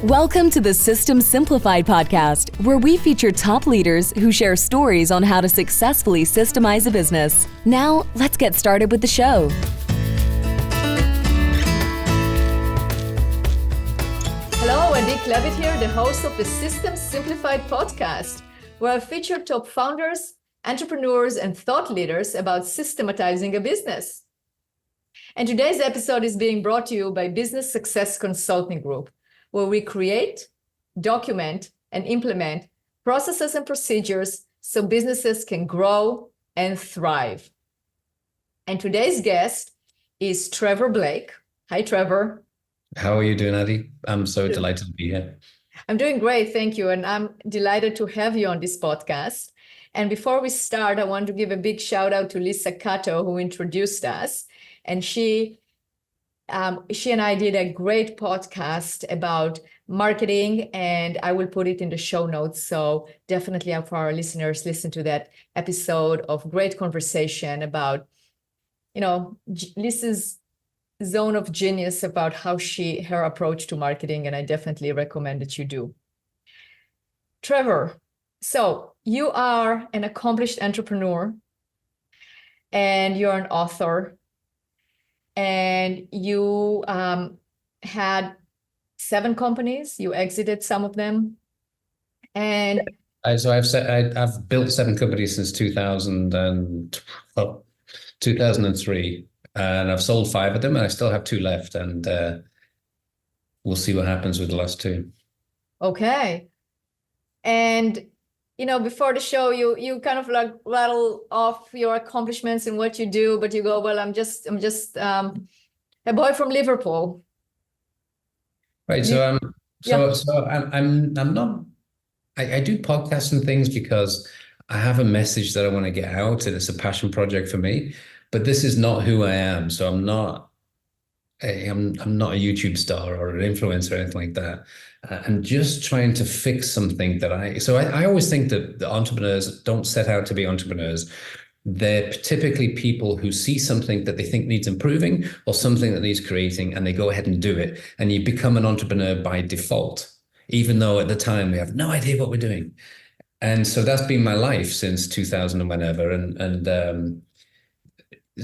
Welcome to the System Simplified podcast, where we feature top leaders who share stories on how to successfully systemize a business. Now, let's get started with the show. Hello, Andy Klevit here, the host of the System Simplified podcast, where I feature top founders, entrepreneurs, and thought leaders about systematizing a business. And today's episode is being brought to you by Business Success Consulting Group, where we create, document, and implement processes and procedures so businesses can grow and thrive. And today's guest is Trevor Blake. Hi, Trevor. How are you doing, Adi? I'm so delighted to be here. I'm doing great, thank you. And I'm delighted to have you on this podcast. And before we start, I want to give a big shout out to Lisa Cato, who introduced us. And she and I did a great podcast about marketing, and I will put it in the show notes. So definitely for our listeners, listen to that episode of great conversation about, Lisa's zone of genius about how her approach to marketing, and I definitely recommend that you do. Trevor, so you are an accomplished entrepreneur and you're an author, and you had 7 companies. You exited some of them, and I've built 7 companies since 2003, and I've sold 5 of them, and I still have 2 left, and we'll see what happens with the last 2. Okay, and before the show, you kind of like rattle off your accomplishments and what you do, but you go, well, I'm just a boy from Liverpool. Right. So I'm not. I do podcasts and things because I have a message that I want to get out, and it's a passion project for me. But this is not who I am. So I'm not a YouTube star or an influencer or anything like that. I'm just trying to fix something that I always think that the entrepreneurs don't set out to be entrepreneurs. They're typically people who see something that they think needs improving or something that needs creating, and they go ahead and do it. And you become an entrepreneur by default, even though at the time we have no idea what we're doing. And so that's been my life since 2000 and whenever.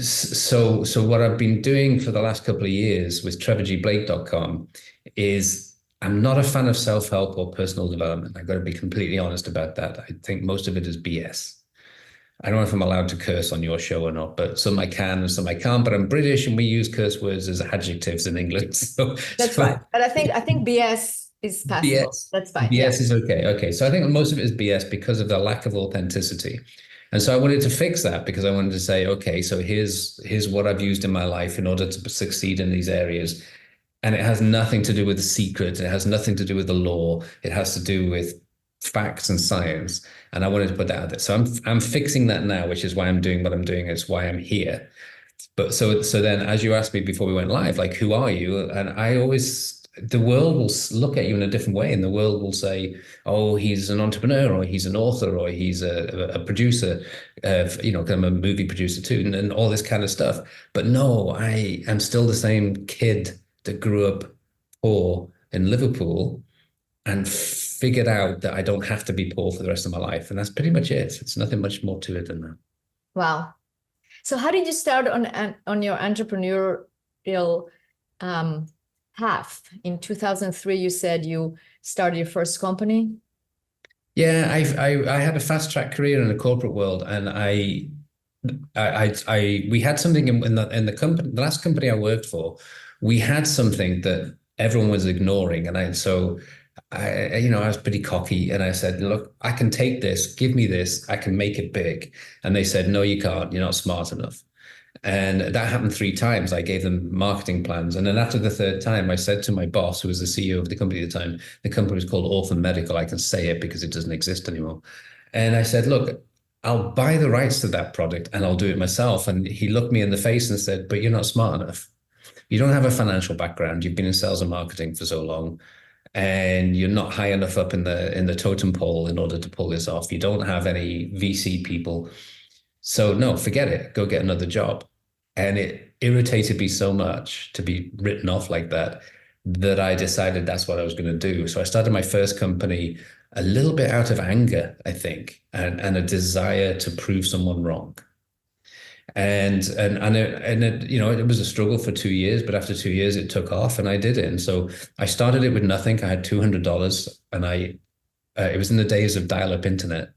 So what I've been doing for the last couple of years with trevorblake.com is I'm not a fan of self-help or personal development. I've got to be completely honest about that. I think most of it is BS. I don't know if I'm allowed to curse on your show or not, but some I can and some I can't. But I'm British, and we use curse words as adjectives in England. That's right. But I think BS is passable. BS, that's fine. BS is okay. Okay. So I think most of it is BS because of the lack of authenticity. And so I wanted to fix that because I wanted to say, okay, so here's what I've used in my life in order to succeed in these areas. And it has nothing to do with the secret. It has nothing to do with the law. It has to do with facts and science. And I wanted to put that out there. So I'm fixing that now, which is why I'm doing what I'm doing. It's why I'm here. But so then, as you asked me before we went live, like, who are you? And the world will look at you in a different way, and the world will say, oh, he's an entrepreneur, or he's an author, or he's a producer, I'm a movie producer too, and all this kind of stuff. But no, I am still the same kid that grew up poor in Liverpool and figured out that I don't have to be poor for the rest of my life. And that's pretty much it. It's nothing much more to it than that. Wow. So how did you start on your entrepreneurial path? In 2003, you said you started your first company. Yeah, I had a fast track career in the corporate world, and we had something in the company, the last company I worked for. We had something that everyone was ignoring, and I was pretty cocky, and I said, look, I can take this, give me this, I can make it big. And they said, no, you can't, you're not smart enough. And that happened 3 times. I gave them marketing plans. And then after the 3rd time, I said to my boss, who was the CEO of the company at the time, the company was called Orphan Medical. I can say it because it doesn't exist anymore. And I said, look, I'll buy the rights to that product and I'll do it myself. And he looked me in the face and said, but you're not smart enough. You don't have a financial background. You've been in sales and marketing for so long, and you're not high enough up in the totem pole in order to pull this off. You don't have any VC people. So no, forget it. Go get another job. And it irritated me so much to be written off like that that I decided that's what I was going to do. So I started my first company a little bit out of anger, I think, and a desire to prove someone wrong. It was a struggle for 2 years, but after 2 years it took off and I did it. And so I started it with nothing. I had $200 and it was in the days of dial-up internet.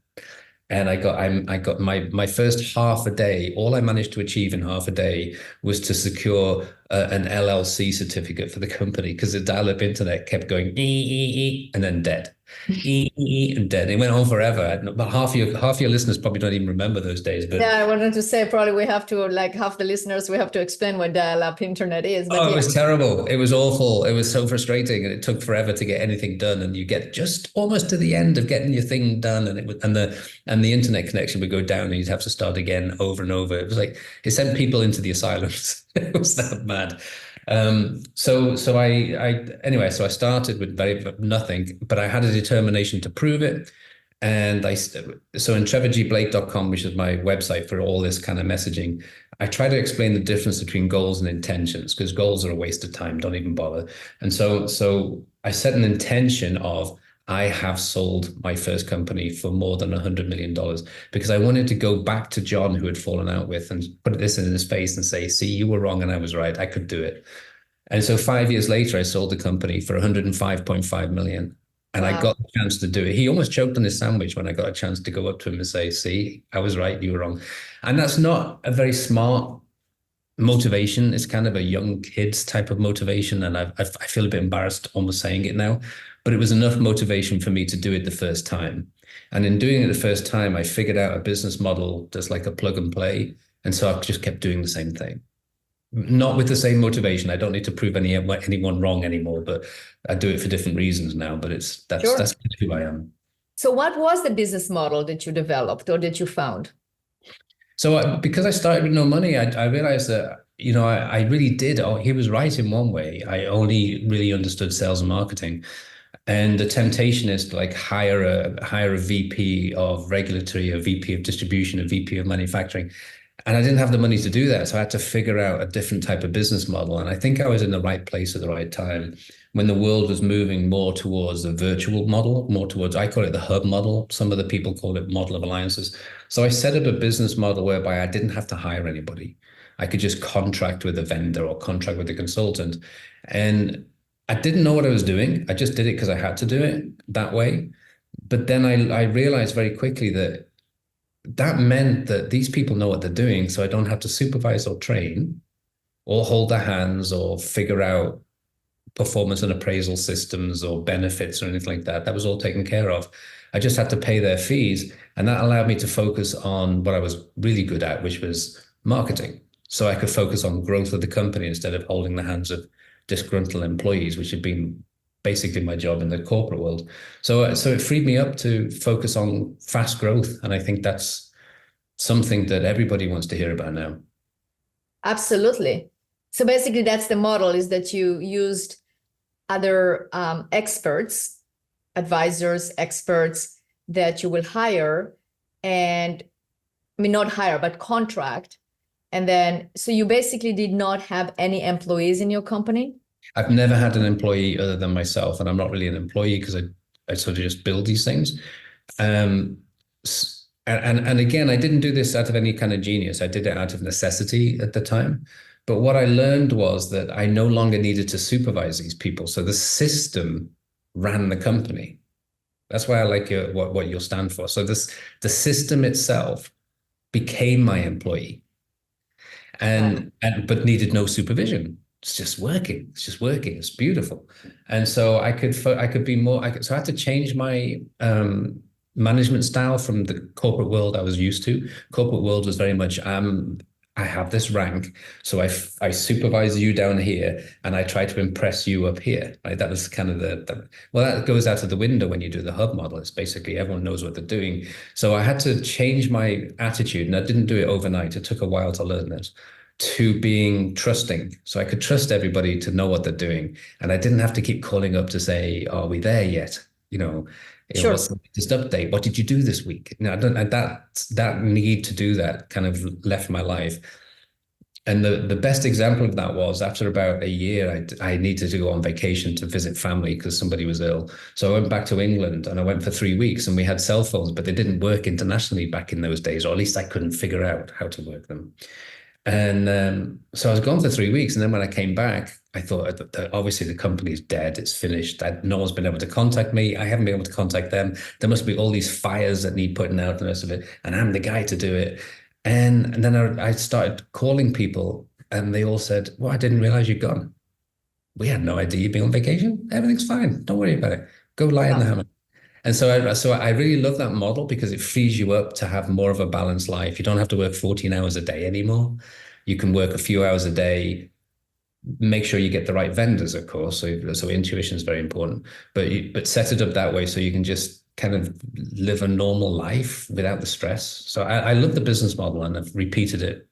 And I got my first half a day. All I managed to achieve in half a day was to secure an LLC certificate for the company, because the dial-up internet kept going and then dead, and dead. It went on forever. But half your listeners probably don't even remember those days. But yeah, I wanted to say probably we have to, like, half the listeners, we have to explain what dial-up internet is. But it was terrible. It was awful. It was so frustrating, and it took forever to get anything done. And you get just almost to the end of getting your thing done, and the internet connection would go down, and you'd have to start again over and over. It was like it sent people into the asylums. It was that bad. So I started with nothing, but I had a determination to prove it. And so in trevorblake.com, which is my website for all this kind of messaging, I try to explain the difference between goals and intentions, because goals are a waste of time. Don't even bother. And so I set an intention of, I have sold my first company for more than $100 million, because I wanted to go back to John, who had fallen out with, and put this in his face and say, see, you were wrong and I was right. I could do it. And so 5 years later, I sold the company for $105.5 million. And wow. I got the chance to do it. He almost choked on his sandwich when I got a chance to go up to him and say, see, I was right, you were wrong. And that's not a very smart motivation. It's kind of a young kid's type of motivation. And I feel a bit embarrassed almost saying it now, but it was enough motivation for me to do it the first time. And in doing it the first time, I figured out a business model that's like a plug and play. And so I just kept doing the same thing. Not with the same motivation. I don't need to prove anyone wrong anymore, but I do it for different reasons now. But that's who I am. So what was the business model that you developed or that you found? So because I started with no money, I realized that, I really did. Oh, he was right in one way. I only really understood sales and marketing. And the temptation is to like hire a VP of regulatory, a VP of distribution, a VP of manufacturing. And I didn't have the money to do that. So I had to figure out a different type of business model. And I think I was in the right place at the right time when the world was moving more towards the virtual model, more towards, I call it the hub model. Some other people call it model of alliances. So I set up a business model whereby I didn't have to hire anybody. I could just contract with a vendor or contract with a consultant. And I didn't know what I was doing. I just did it because I had to do it that way. But then I realized very quickly that meant that these people know what they're doing, so I don't have to supervise or train or hold their hands or figure out performance and appraisal systems or benefits or anything like that. That was all taken care of. I just had to pay their fees, and that allowed me to focus on what I was really good at, which was marketing. So I could focus on growth of the company instead of holding the hands of disgruntled employees, which had been basically my job in the corporate world. So it freed me up to focus on fast growth. And I think that's something that everybody wants to hear about now. Absolutely. So basically that's the model, is that you used other experts, advisors, experts that you will hire, and not hire, but contract. And then, so you basically did not have any employees in your company? I've never had an employee other than myself, and I'm not really an employee because I sort of just build these things. And again, I didn't do this out of any kind of genius. I did it out of necessity at the time. But what I learned was that I no longer needed to supervise these people. So the system ran the company. That's why I like what you'll stand for. So the system itself became my employee, but needed no supervision. It's just working. It's just working. It's beautiful. And so I could be more. So I had to change my management style from the corporate world I was used to. Corporate world was very much, I have this rank, so I supervise you down here, and I try to impress you up here. Right? That was kind of that goes out of the window when you do the hub model. It's basically everyone knows what they're doing. So I had to change my attitude, and I didn't do it overnight. It took a while to learn this, to being trusting. So I could trust everybody to know what they're doing. And I didn't have to keep calling up to say, are we there yet? Sure. What's the latest update? What did you do this week? That need to do that kind of left my life. And the best example of that was after about a year, I needed to go on vacation to visit family because somebody was ill. So I went back to England and I went for 3 weeks, and we had cell phones, but they didn't work internationally back in those days, or at least I couldn't figure out how to work them. And so I was gone for 3 weeks. And then when I came back, I thought that obviously the company's dead. It's finished. No one's been able to contact me. I haven't been able to contact them. There must be all these fires that need putting out and the rest of it. And I'm the guy to do it. And then I started calling people, and they all said, well, I didn't realize you'd gone. We had no idea you'd been on vacation. Everything's fine. Don't worry about it. Go lie in the hammock. And so I really love that model because it frees you up to have more of a balanced life. You don't have to work 14 hours a day anymore. You can work a few hours a day, make sure you get the right vendors, of course. So intuition is very important, but set it up that way so you can just kind of live a normal life without the stress. So I love the business model, and I've repeated it,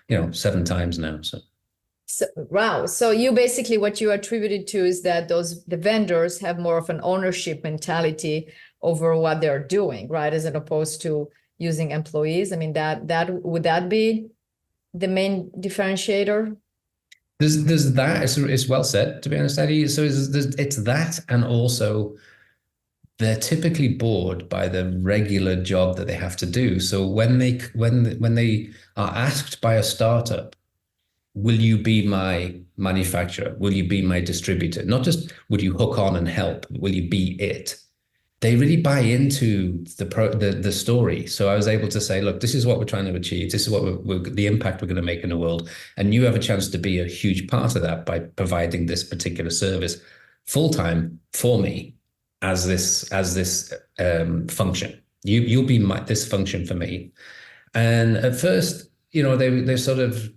7 times now. So, wow. So you basically, what you attributed to is that the vendors have more of an ownership mentality over what they're doing, right? As opposed to using employees. I mean, would that be the main differentiator? There's that. It's well said, to be honest, Eddie. So it's that, and also they're typically bored by the regular job that they have to do. So when they are asked by a startup, will you be my manufacturer? Will you be my distributor? Not just will you hook on and help, will you be it? They really buy into the story. So I was able to say, look, this is what we're trying to achieve. This is what the impact we're going to make in the world. And you have a chance to be a huge part of that by providing this particular service full-time for me as this function. You'll be this function for me. And at first, they sort of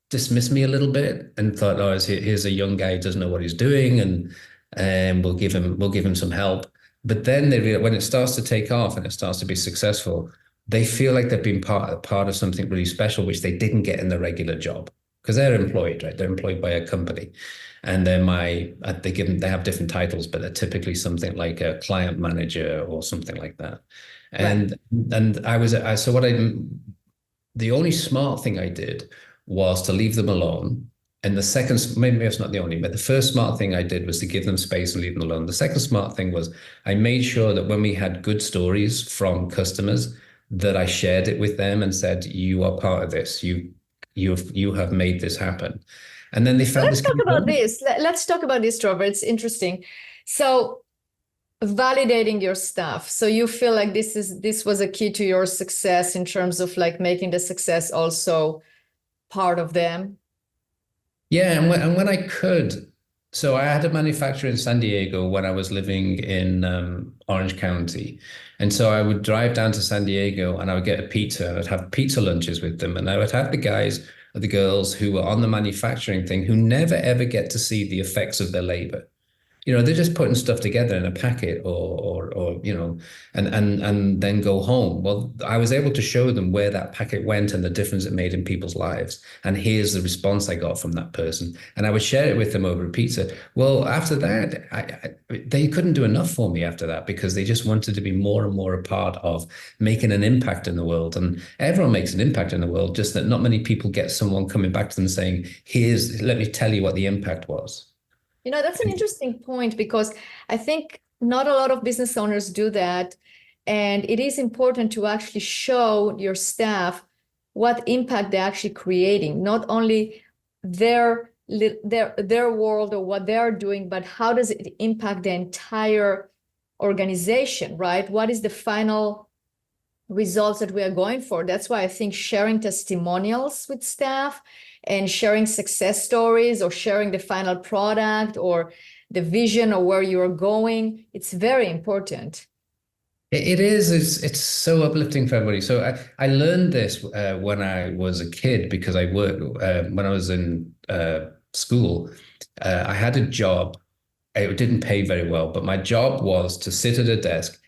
dismissed me a little bit and thought, oh, here's a young guy who doesn't know what he's doing, and we'll give him some help. But then they realize, when it starts to take off and it starts to be successful, they feel like they've been part of something really special, which they didn't get in the regular job, because they're employed, right? They're employed by a company, and they have different titles, but they're typically something like a client manager or something like that. And right. The only smart thing I did was to leave them alone. And the second, maybe it's not the only, but the first smart thing I did was to give them space and leave them alone. The second smart thing was I made sure that when we had good stories from customers, that I shared it with them and said, you are part of this. You have made this happen. And then they found Let's talk about this. Let's talk about this, Trevor. It's interesting. So validating your stuff. So you feel like this was a key to your success in terms of like making the success also part of them. Yeah, and when I could, so I had a manufacturer in San Diego when I was living in Orange County. And so I would drive down to San Diego and I would get a pizza, and I'd have pizza lunches with them. And I would have the guys or the girls who were on the manufacturing thing who never, ever get to see the effects of their labor. They're just putting stuff together in a packet or and then go home. Well, I was able to show them where that packet went and the difference it made in people's lives. And here's the response I got from that person. And I would share it with them over a pizza. Well, after that, they couldn't do enough for me after that, because they just wanted to be more and more a part of making an impact in the world. And everyone makes an impact in the world, just that not many people get someone coming back to them saying, let me tell you what the impact was. That's an interesting point, because I think not a lot of business owners do that. And it is important to actually show your staff what impact they're actually creating, not only their world or what they're doing, but how does it impact the entire organization, right? What is the final results that we are going for? That's why I think sharing testimonials with staff and sharing success stories or sharing the final product or the vision of where you're going, it's very important. It is. It's so uplifting for everybody. So I learned this when I was a kid, because I worked when I was in school. I had a job. It didn't pay very well, but my job was to sit at a desk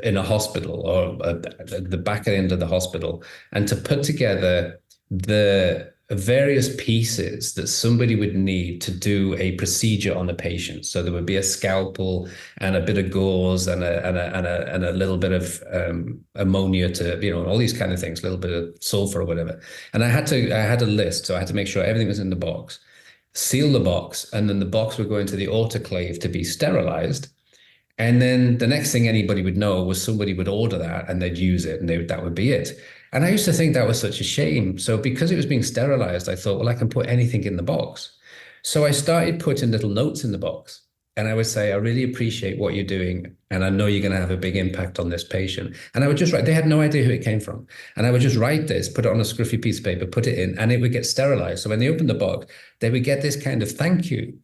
in a hospital or at the back end of the hospital, and to put together the various pieces that somebody would need to do a procedure on a patient. So there would be a scalpel and a bit of gauze and a little bit of ammonia to, all these kind of things, a little bit of sulfur or whatever. And I had a list, so I had to make sure everything was in the box, seal the box, and then the box would go into the autoclave to be sterilized. And then the next thing anybody would know was somebody would order that and they'd use it, and that would be it. And I used to think that was such a shame. So because it was being sterilized, I thought, well, I can put anything in the box. So I started putting little notes in the box. And I would say, I really appreciate what you're doing. And I know you're going to have a big impact on this patient. And I would just write, they had no idea who it came from. And I would just write this, put it on a scruffy piece of paper, put it in, and it would get sterilized. So when they opened the box, they would get this kind of thank you.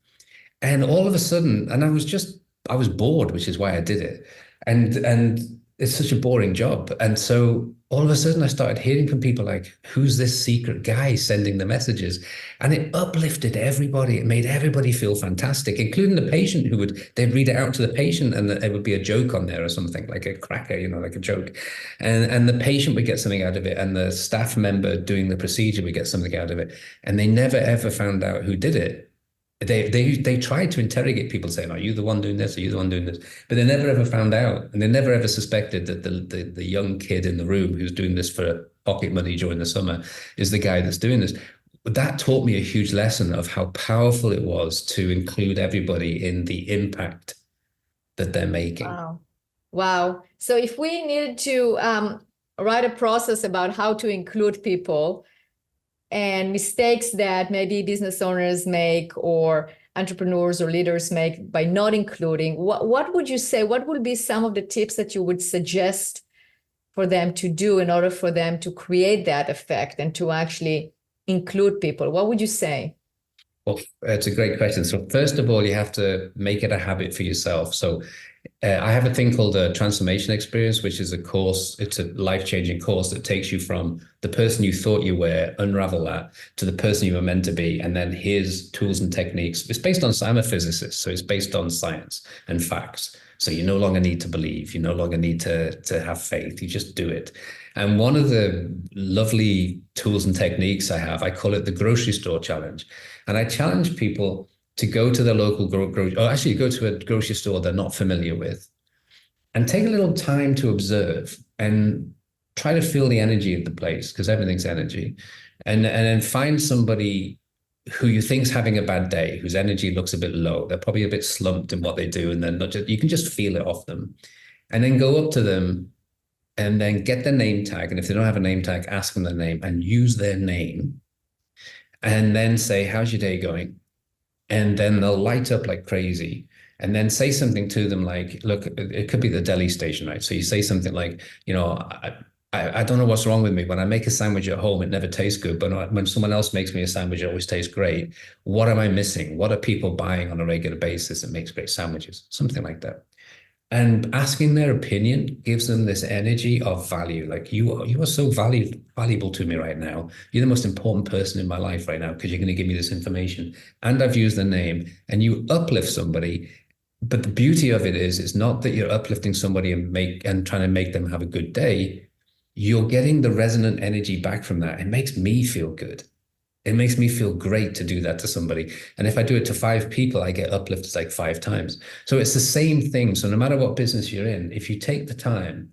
And all of a sudden, and I was bored, which is why I did it. And it's such a boring job. And so all of a sudden I started hearing from people like, who's this secret guy sending the messages? And it uplifted everybody. It made everybody feel fantastic, including the patient they'd read it out to the patient and it would be a joke on there or something, like a cracker, like a joke. And the patient would get something out of it. And the staff member doing the procedure would get something out of it. And they never, ever found out who did it. They tried to interrogate people saying, are you the one doing this? Are you the one doing this? But they never ever found out. And they never ever suspected that the young kid in the room who's doing this for pocket money during the summer is the guy that's doing this. But that taught me a huge lesson of how powerful it was to include everybody in the impact that they're making. Wow. So if we needed to write a process about how to include people, and mistakes that maybe business owners make or entrepreneurs or leaders make by not including, what would you say? What would be some of the tips that you would suggest for them to do in order for them to create that effect and to actually include people? What would you say? Well, it's a great question. So first of all, you have to make it a habit for yourself. So I have a thing called a transformation experience, which is a course. It's a life-changing course that takes you from the person you thought you were, unravel that, to the person you were meant to be. And then here's tools and techniques. It's based on, I'm a physicist, so it's based on science and facts. So you no longer need to believe, you no longer need to have faith, you just do it. And one of the lovely tools and techniques I call it the grocery store challenge. And I challenge people to go to the local go to a grocery store they're not familiar with and take a little time to observe and try to feel the energy of the place, because everything's energy. And then find somebody who you think's having a bad day, whose energy looks a bit low. They're probably a bit slumped in what they do, and then you can just feel it off them. And then go up to them and then get their name tag. And if they don't have a name tag, ask them their name and use their name. And then say, how's your day going? And then they'll light up like crazy. And then say something to them like, look, it could be the deli station, right? So you say something like, I don't know what's wrong with me. When I make a sandwich at home, it never tastes good. But when someone else makes me a sandwich, it always tastes great. What am I missing? What are people buying on a regular basis that makes great sandwiches? Something like that. And asking their opinion gives them this energy of value. Like you are so valuable to me right now. You're the most important person in my life right now because you're going to give me this information. And I've used the name, and you uplift somebody. But the beauty of it is, it's not that you're uplifting somebody and trying to make them have a good day. You're getting the resonant energy back from that. It makes me feel good. It makes me feel great to do that to somebody. And if I do it to 5 people, I get uplifted like 5 times. So it's the same thing. So no matter what business you're in, if you take the time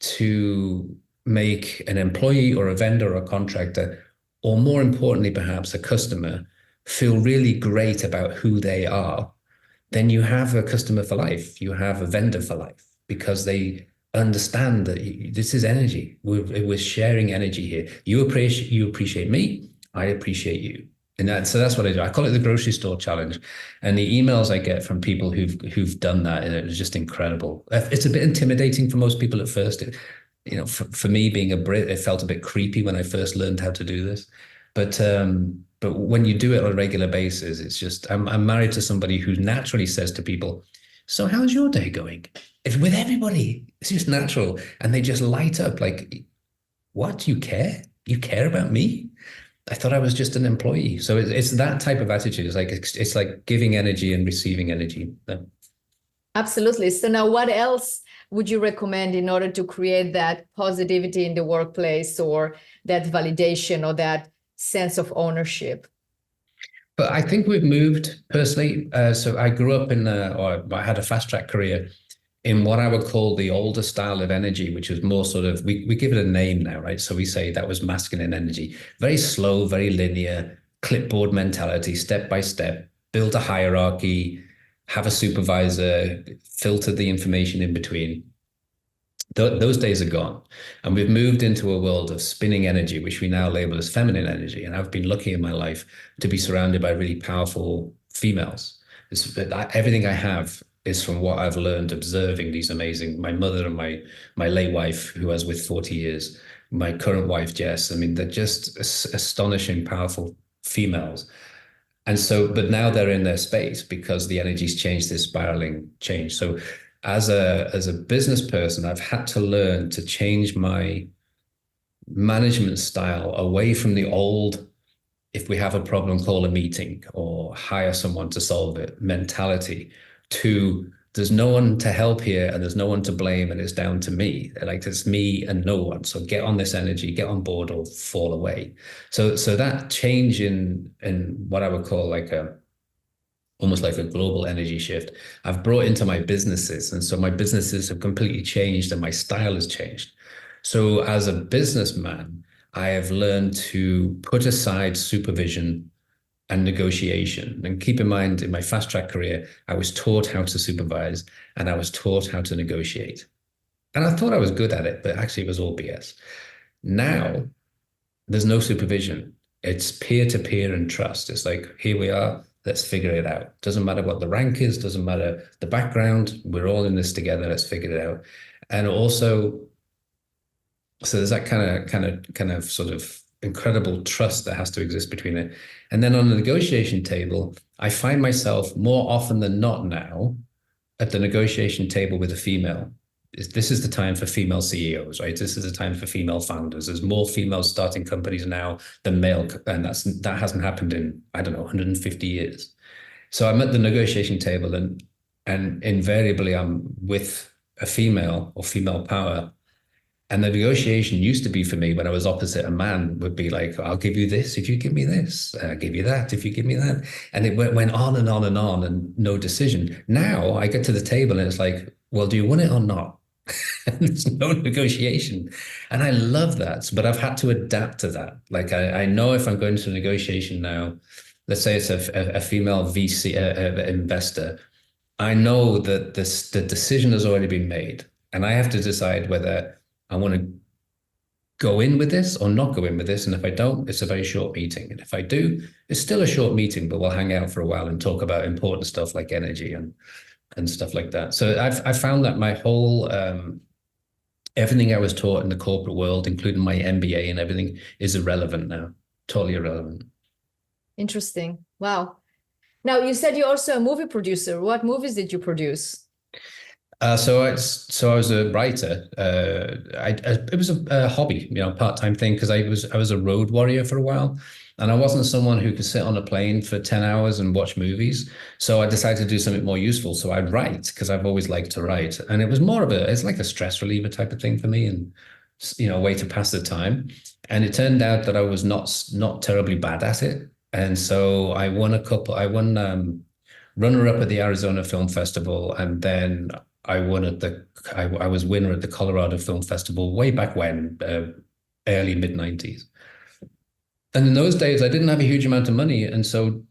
to make an employee or a vendor or a contractor, or more importantly, perhaps a customer, feel really great about who they are, then you have a customer for life. You have a vendor for life, because they understand that this is energy. We're sharing energy here. You appreciate me. I appreciate you. And so that's what I do. I call it the grocery store challenge. And the emails I get from people who've done that, and it's just incredible. It's a bit intimidating for most people at first. For me, being a Brit, it felt a bit creepy when I first learned how to do this. But when you do it on a regular basis, it's just, I'm married to somebody who naturally says to people, so how's your day going? With everybody, it's just natural. And they just light up like, what? You care? You care about me? I thought I was just an employee. So it's that type of attitude. It's like giving energy and receiving energy. Absolutely. So now what else would you recommend in order to create that positivity in the workplace, or that validation, or that sense of ownership? But I think we've moved personally. So I grew up or I had a fast track career in what I would call the older style of energy, which was more sort of, we give it a name now, right? So we say that was masculine energy, very slow, very linear, clipboard mentality, step by step, build a hierarchy, have a supervisor, filter the information in between. Those days are gone. And we've moved into a world of spinning energy, which we now label as feminine energy. And I've been lucky in my life to be surrounded by really powerful females. Everything I have is from what I've learned observing these amazing, my mother and my late wife, who I was with 40 years, my current wife, Jess. I mean, they're just astonishing, powerful females. And so, but now they're in their space because the energy's changed, this spiraling change. So as a business person, I've had to learn to change my management style away from the old, if we have a problem, call a meeting or hire someone to solve it mentality, to there's no one to help here and there's no one to blame and it's down to me. Like it's me and no one. So get on this energy, get on board or fall away. So that change in what I would call like almost like a global energy shift, I've brought into my businesses. And so my businesses have completely changed and my style has changed. So as a businessman, I have learned to put aside supervision and negotiation. And keep in mind, in my fast track career, I was taught how to supervise and I was taught how to negotiate. And I thought I was good at it, but actually it was all BS. Now, there's no supervision. It's peer-to-peer and trust. It's like, here we are. Let's figure it out. Doesn't matter what the rank is, doesn't matter the background. We're all in this together. Let's figure it out. And also, so there's that kind of sort of incredible trust that has to exist between it. And then on the negotiation table, I find myself more often than not now at the negotiation table with a female. This is the time for female CEOs, right? This is the time for female founders. There's more females starting companies now than male, and that hasn't happened in, I don't know, 150 years. So I'm at the negotiation table and invariably I'm with a female or female power. And the negotiation used to be for me when I was opposite a man would be like, I'll give you this if you give me this. I'll give you that if you give me that. And it went on and on and on and no decision. Now I get to the table and it's like, well, do you want it or not? There's no negotiation. And I love that, but I've had to adapt to that. Like I know if I'm going to a negotiation now, let's say it's a female VC investor, I know that the decision has already been made. And I have to decide whether I want to go in with this or not go in with this. And if I don't, it's a very short meeting. And if I do, it's still a short meeting, but we'll hang out for a while and talk about important stuff like energy and stuff like that. So I found that my whole, everything I was taught in the corporate world, including my MBA and everything, is irrelevant now, totally irrelevant. Interesting. Wow. Now, you said you're also a movie producer. What movies did you produce? So I was a writer. It was a hobby, part-time thing, because I was a road warrior for a while, and I wasn't someone who could sit on a plane for 10 hours and watch movies. So I decided to do something more useful. So I'd write because I've always liked to write, and it was more of it's like a stress reliever type of thing for me, and a way to pass the time. And it turned out that I was not terribly bad at it, and so I won runner-up at the Arizona Film Festival, and then I was winner at the Colorado Film Festival way back when, early mid-90s. And in those days, I didn't have a huge amount of money. And so,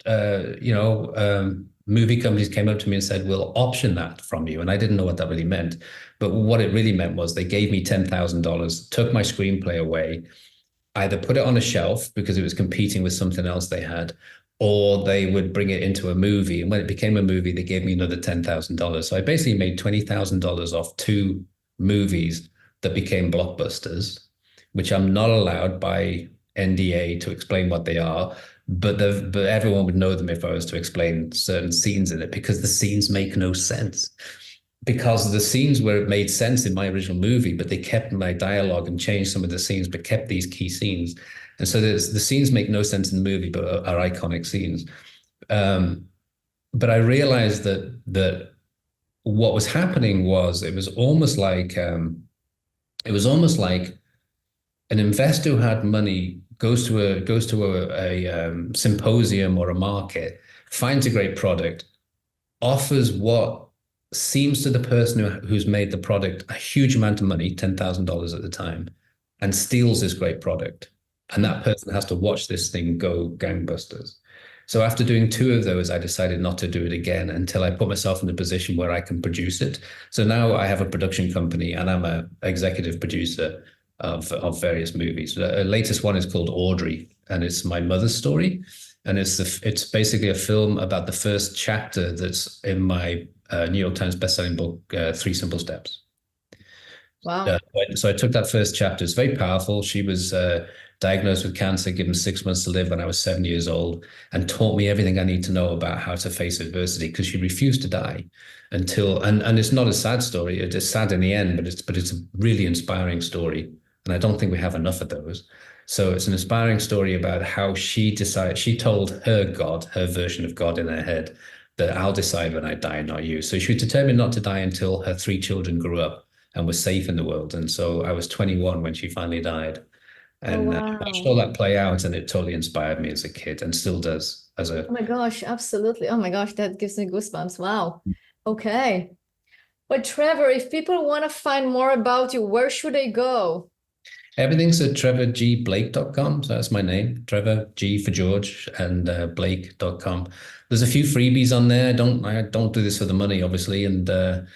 movie companies came up to me and said, we'll option that from you. And I didn't know what that really meant. But what it really meant was they gave me $10,000, took my screenplay away, either put it on a shelf because it was competing with something else they had, or they would bring it into a movie. And when it became a movie, they gave me another $10,000. So I basically made $20,000 off 2 movies that became blockbusters, which I'm not allowed by NDA to explain what they are, but everyone would know them if I was to explain certain scenes in it, because the scenes make no sense. Because the scenes where it made sense in my original movie, but they kept my dialogue and changed some of the scenes, but kept these key scenes. And so the scenes make no sense in the movie, but are iconic scenes. But I realized that what was happening was it was almost like an investor who had money goes to a symposium or a market, finds a great product, offers what seems to the person who's made the product a huge amount of money, $10,000 at the time, and steals this great product. And that person has to watch this thing go gangbusters. So after doing 2 of those, I decided not to do it again until I put myself in a position where I can produce it. So now I have a production company and I'm an executive producer of various movies. The latest one is called Audrey, and it's my mother's story. And it's basically a film about the first chapter that's in my New York Times bestselling book, 3 Simple Steps. Wow. So I took that first chapter. It's very powerful. She was diagnosed with cancer, given 6 months to live when I was 7 years old, and taught me everything I need to know about how to face adversity, because she refused to die until, and it's not a sad story. It is sad in the end, but it's a really inspiring story. And I don't think we have enough of those. So it's an inspiring story about how she told her God, her version of God in her head, that I'll decide when I die, not you. So she was determined not to die until her 3 children grew up and were safe in the world. And so I was 21 when she finally died. And I watched all that play out, and it totally inspired me as a kid, and still does as a... Oh my gosh, absolutely. Oh my gosh, that gives me goosebumps. Wow. Okay. But Trevor, if people want to find more about you, where should they go? Everything's at trevorgblake.com. So that's my name, Trevor G for George, and Blake.com. There's a few freebies on there. I don't do this for the money, obviously. And so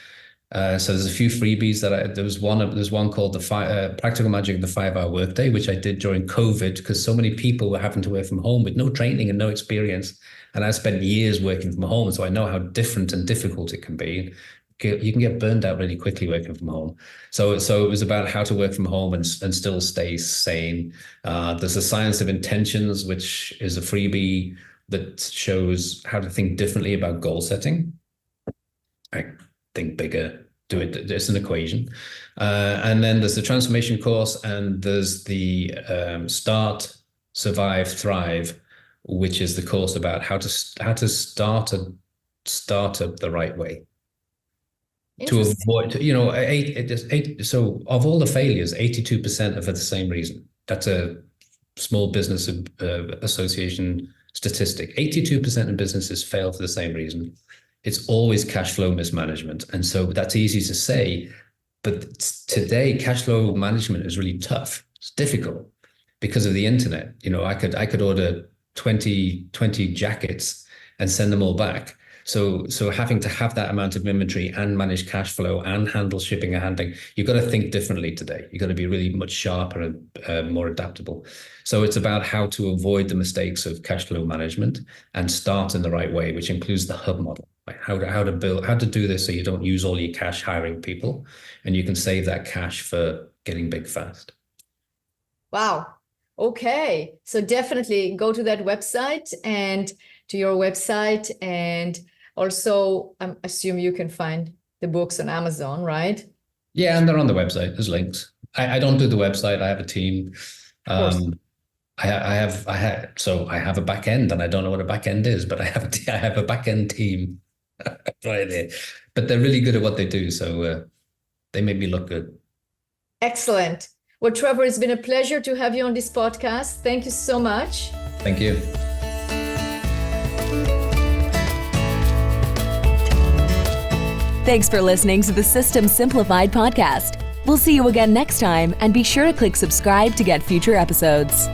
there's a few freebies there's one called the Practical Magic of the 5-Hour Workday, which I did during COVID, because so many people were having to work from home with no training and no experience. And I spent years working from home, so I know how different and difficult it can be. You can get burned out really quickly working from home. So it was about how to work from home and still stay sane. There's the Science of Intentions, which is a freebie that shows how to think differently about goal setting. I think bigger, do it. It's an equation. And then there's the transformation course, and there's the Start, Survive, Thrive, which is the course about how to start a startup the right way. To avoid, so of all the failures, 82% are for the same reason. That's a Small Business Association statistic. 82% of businesses fail for the same reason. It's always cash flow mismanagement. And so that's easy to say, but today cash flow management is really tough. It's difficult because of the internet. I could order 20 jackets and send them all back. So having to have that amount of inventory and manage cash flow and handle shipping and handling, you've got to think differently today. You've got to be really much sharper and more adaptable. So it's about how to avoid the mistakes of cash flow management and start in the right way, which includes the hub model. Like how to do this so you don't use all your cash hiring people, and you can save that cash for getting big fast. Wow. Okay. So definitely go to that website and to your website, and also I assume you can find the books on Amazon, right? Yeah, and they're on the website. There's links. I don't do the website. I have a team. I have a back end, and I don't know what a back end is, but I have a back end team right there. But they're really good at what they do, so they make me look good. Excellent. Well, Trevor, it's been a pleasure to have you on this podcast. Thank you so much. Thank you. Thanks for listening to the System Simplified podcast. We'll see you again next time, and be sure to click subscribe to get future episodes.